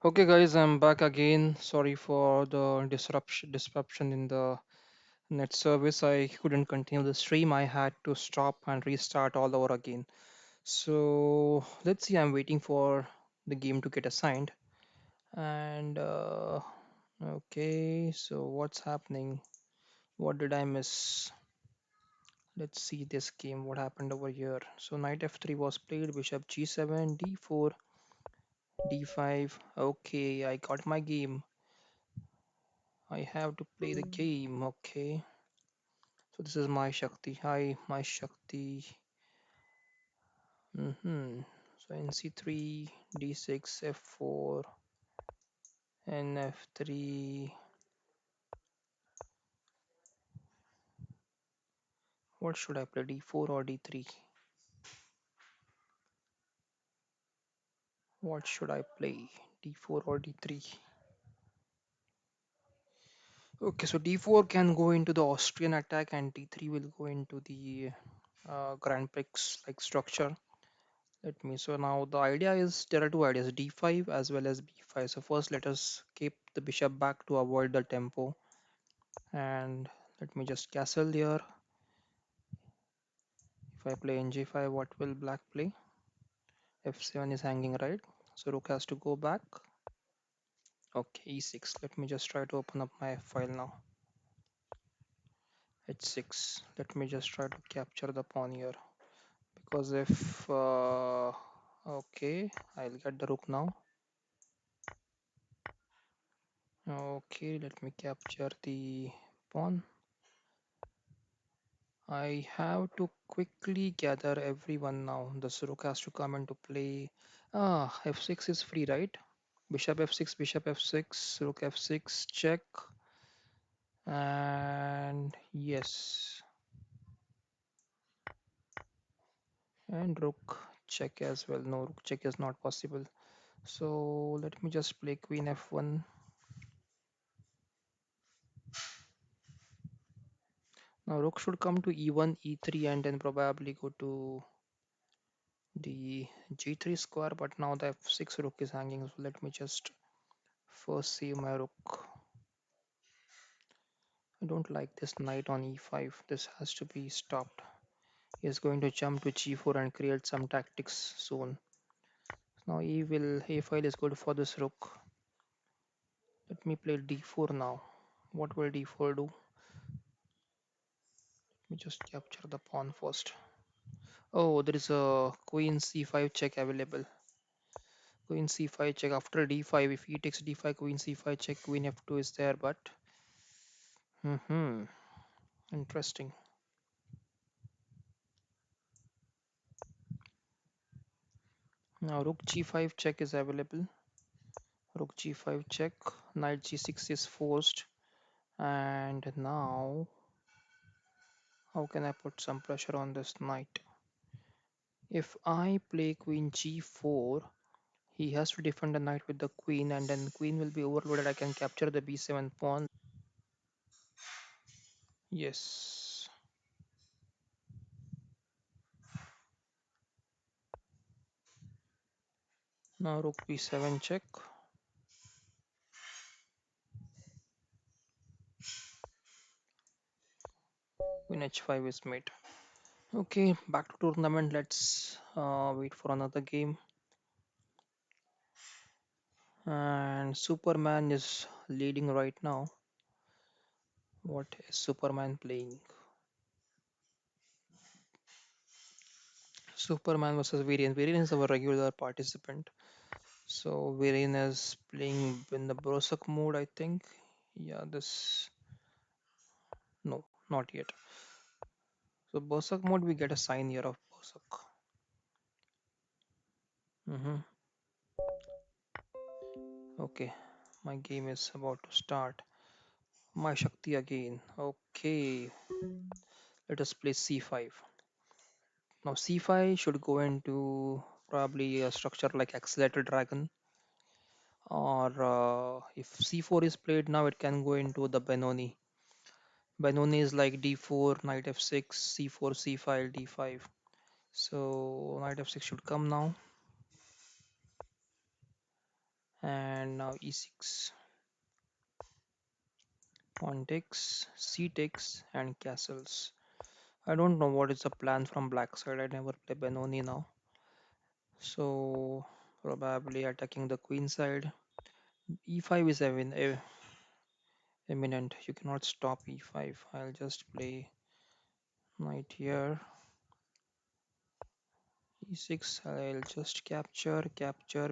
Okay, guys, I'm back again. Sorry for the disruption in the net service. I couldn't continue the stream. I had to stop and restart all over again. So let's see. I'm waiting for the game to get assigned. And okay, so what's happening? What did I miss? Let's see this game. What happened over here? So knight f3 was played. Bishop g7, d4, d5. Okay, I got my game. I have to play the game. Okay. So this is my Shakti. Hi, my Shakti. So in c3, d6, f4, and f3. What should I play? d4 or d3? What should I play? d4 or d3? Okay, so d4 can go into the Austrian attack, and d3 will go into the Grand Prix like structure. Let me. So now the idea is there are two ideas: d5 as well as b5. So first, let us keep the bishop back to avoid the tempo, and let me just castle here. If I play nj5, what will black play? f7 is hanging, right? So rook has to go back. Okay, e6. Let me just try to open up my file now. h6. Let me just try to capture the pawn here, because if okay, I'll get the rook now. Okay, let me capture the pawn. I have to quickly gather everyone now. The rook has to come into play. F6 is free, right? Bishop f6, bishop f6, rook f6, check. And yes, and rook check as well. No, rook check is not possible. So let me just play queen f1. Now rook should come to e1, e3, and then probably go to the g3 square. But now the f6 rook is hanging. So let me just first save my rook. I don't like this knight on e5. This has to be stopped. He is going to jump to g4 and create some tactics soon. Now a file is good for this rook. Let me play d4 now. What will d4 do? Let me just capture the pawn first. Oh, there is a queen c5 check available. Queen c5 check after d5. If he takes d5, queen c5 check, queen f2 is there, but hmm, interesting. Now rook g5 check is available. Rook g5 check. Knight g6 is forced. And now, how can I put some pressure on this knight? If I play queen g4, he has to defend the knight with the queen, and then queen will be overloaded. I can capture the b7 pawn. Yes. Now rook b7 check. Queen h5 is mate. Okay, back to tournament. Let's wait for another game. And Superman is leading right now. What is Superman playing? Superman versus Varian. Varian is our regular participant. So Varian is playing in the Brosak mode, I think. Yeah, this no, not yet. So Berserk mode, we get a sign here of Berserk. hmm Okay, my game is about to start. My Shakti again. Okay, let us play c5. Now c5 should go into probably a structure like Accelerated Dragon, or if c4 is played now, it can go into the Benoni. Benoni is like d4, knight f6, c4, c5, d5. So knight f6 should come now, And now e6, pawn takes, c takes, and castles. I don't know what is the plan from black side. I never play Benoni now. So probably attacking the queen side. E5 is eminent. You cannot stop e5. I'll just play knight here. e6. I'll just capture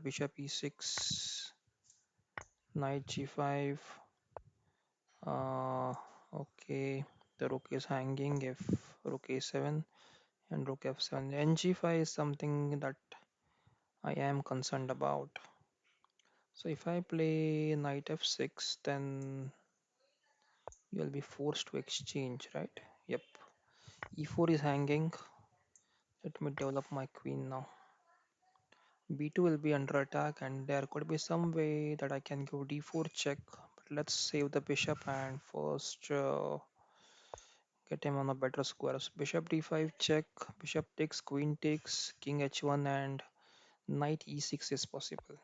bishop e6. Knight g5. Okay. The rook is hanging. If rook a7 and rook f7. Ng5 is something that I am concerned about. So if I play knight f6, then you'll be forced to exchange, right? Yep. e4 is hanging. Let me develop my queen now. b2 will be under attack, and there could be some way that I can go d4 check. But let's save the bishop and first get him on a better square. So bishop d5 check, bishop takes, queen takes, king h1, and knight e6 is possible.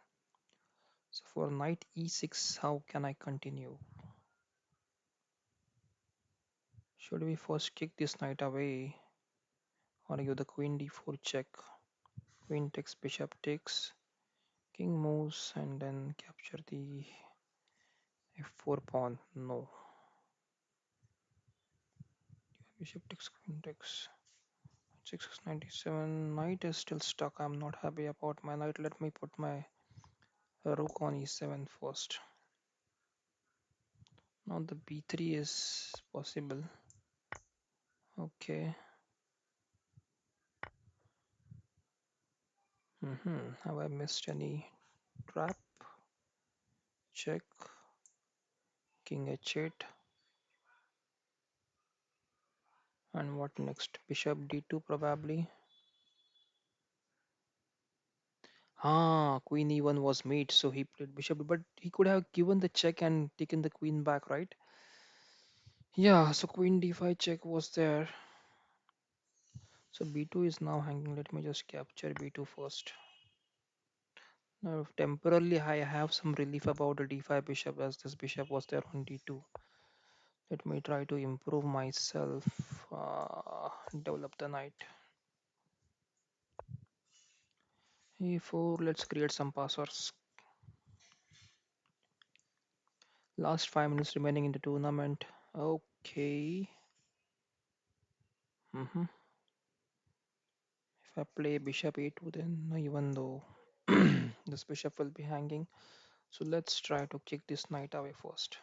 So for knight e6, how can I continue? Should we first kick this knight away or give the queen d4 check? Queen takes, bishop takes, king moves, and then capture the f4 pawn. No. Bishop takes, queen takes. 697. Knight is still stuck. I'm not happy about my knight. Let me put my rook on e7 first. Now the b3 is possible. Okay. Have I missed any trap? Check. King h8. And what next? Bishop d2 probably. Queen e1 was mate, so he played bishop, but he could have given the check and taken the queen back, right? Yeah, so queen d5 check was there. So b2 is now hanging. Let me just capture b2 first. Now, temporarily, I have some relief about the d5 bishop as this bishop was there on d2. Let me try to improve myself, develop the knight. e4, let's create some passwords. Last 5 minutes remaining in the tournament. Okay. Mhm. If I play bishop a2, then even though this bishop will be hanging, so let's try to kick this knight away first.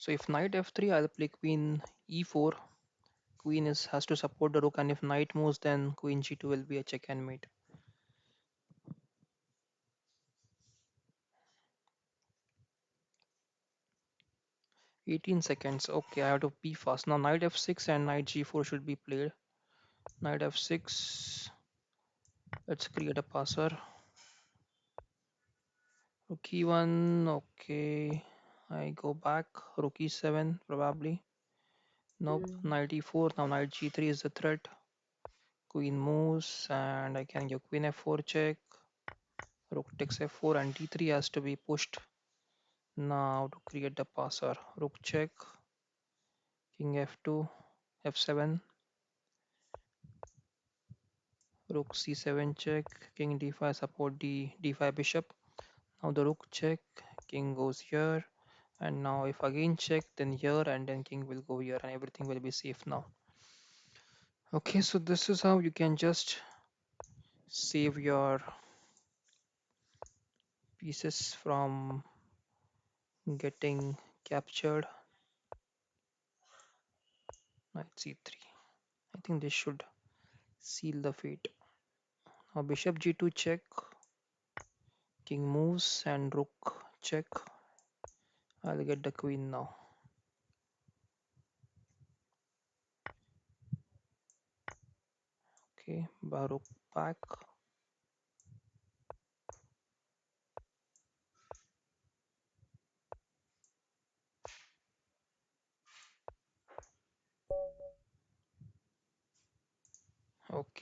So if knight f3, I'll play queen e4. Queen is has to support the rook, and if knight moves, then queen g2 will be a check and mate. 18 seconds. Okay, I have to be fast. Now knight f6 and knight g4 should be played. Knight f6. Let's create a passer. Rook e1. Okay. I go back. Rook e7 probably. Nope. Knight e4. Now knight g3 is the threat. Queen moves and I can give queen f4 check. Rook takes f4 and d3 has to be pushed. Now to create the passer. Rook check. King f2. f7. Rook c7 check. King d5 support the d5 bishop. Now the rook check. King goes here. And now if again check, then here, and then king will go here, and everything will be safe now. Okay, so this is how you can just save your pieces from getting captured. Knight c3. I think this should seal the fate. Now bishop g2 check. King moves and rook check. I'll get the queen now. Okay, rook back.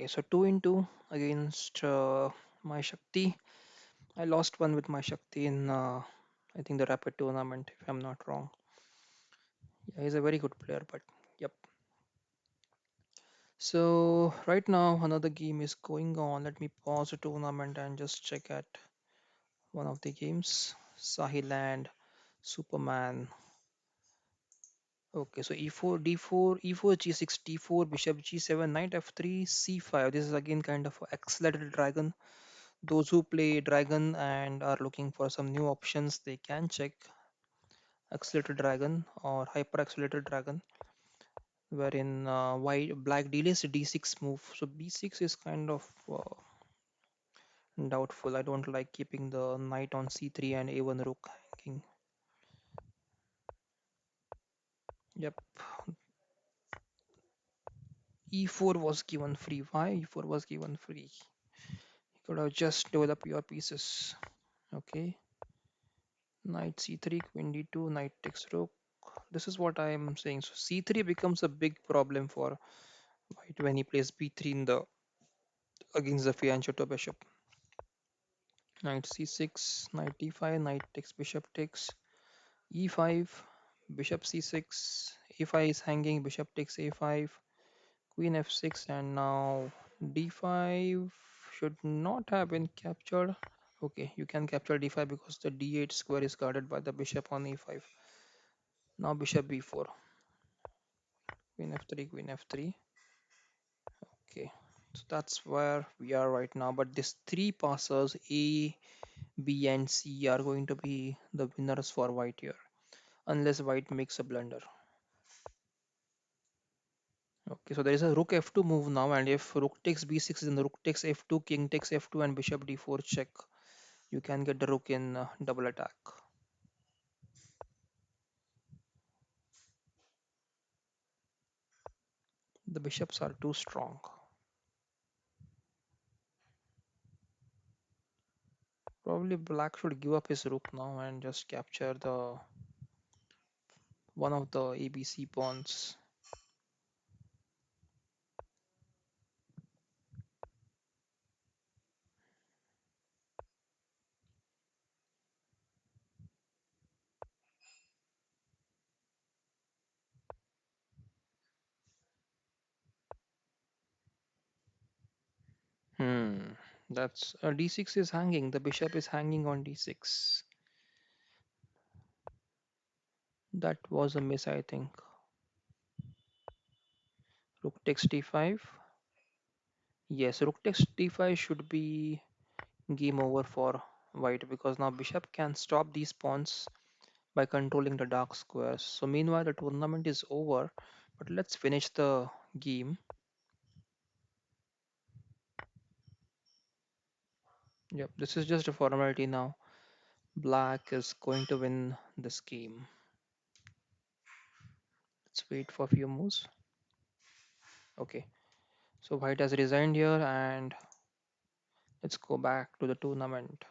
Okay, so 2 into against my Shakti. I lost one with my Shakti in I think the rapid tournament, if I'm not wrong. Yeah, he's a very good player, but yep. So right now another game is going on. Let me pause the tournament and just check at one of the games. Sahiland, Superman. Okay, so e4, d4, e4, g6, d4, bishop g7, knight f3, c5. This is again kind of a accelerated dragon. Those who play dragon and are looking for some new options, they can check accelerated dragon or hyper accelerated dragon, wherein white black delays d6 move. So b6 is kind of doubtful. I don't like keeping the knight on c3 and a1 rook hanging. Yep, e4 was given free. Why e4 was given free? You could have just developed your pieces. Okay, knight c3, queen d2, knight takes rook. This is what I am saying. So c3 becomes a big problem for white when he plays b3 in the against the fianchetto bishop. Knight c6, knight d5, knight takes bishop takes e5, bishop c6, a5 is hanging, bishop takes a5, queen f6, and now d5 should not have been captured. Okay, you can capture d5 because the d8 square is guarded by the bishop on e5. Now bishop b4, queen f3, queen f3. Okay, so that's where we are right now. But these three passes A, B, and C are going to be the winners for white here, unless white makes a blunder. Okay, so there is a rook f2 move now, and if rook takes b6, then the rook takes f2, king takes f2, and bishop d4 check. You can get the rook in double attack. The bishops are too strong. Probably black should give up his rook now and just capture the one of the ABC pawns. Hmm, that's d6 is hanging. The bishop is hanging on d6. That was a miss, I think. Rook takes d5. Yes, rook takes d5 should be game over for white because now bishop can stop these pawns by controlling the dark squares. So meanwhile the tournament is over, but let's finish the game. Yep, this is just a formality now. Black is going to win this game. Let's wait for a few moves. Okay, so white has resigned here and let's go back to the tournament.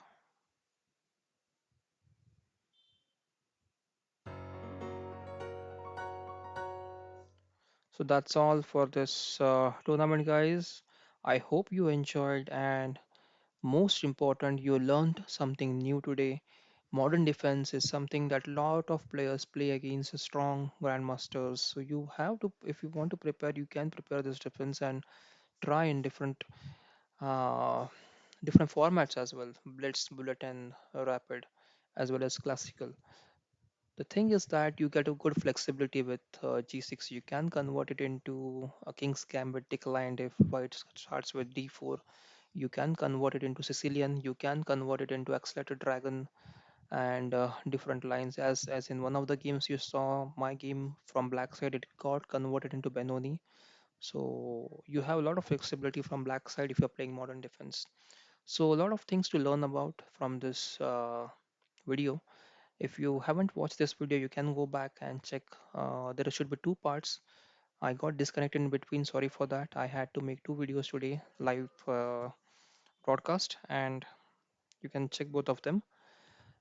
So that's all for this tournament, guys. I hope you enjoyed, and most important, you learned something new today. Modern defense is something that lot of players play against strong grandmasters. So you have to, if you want to prepare, you can prepare this defense and try in uh, different formats as well: blitz, bullet, and rapid, as well as classical. The thing is that you get a good flexibility with g6. You can convert it into a king's gambit declined if white starts with d4. You can convert it into Sicilian. You can convert it into accelerated dragon and different lines. As in one of the games you saw, my game from black side, it got converted into Benoni. So you have a lot of flexibility from black side if you're playing modern defense. So a lot of things to learn about from this video. If you haven't watched this video, you can go back and check. There should be two parts. I got disconnected in between. Sorry for that. I had to make two videos today, live broadcast, and you can check both of them.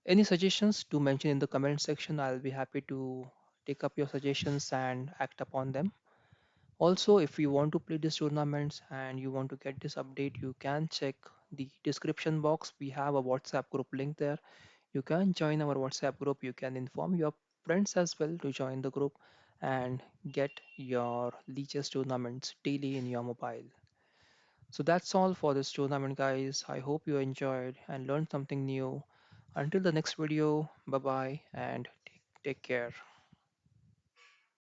Any suggestions to mention in the comment section? I'll be happy to take up your suggestions and act upon them. Also, if you want to play these tournaments and you want to get this update, you can check the description box. We have a WhatsApp group link there. You can join our WhatsApp group. You can inform your friends as well to join the group and get your Leeches tournaments daily in your mobile. So that's all for this tournament, guys. I hope you enjoyed and learned something new. Until the next video, bye bye and take care.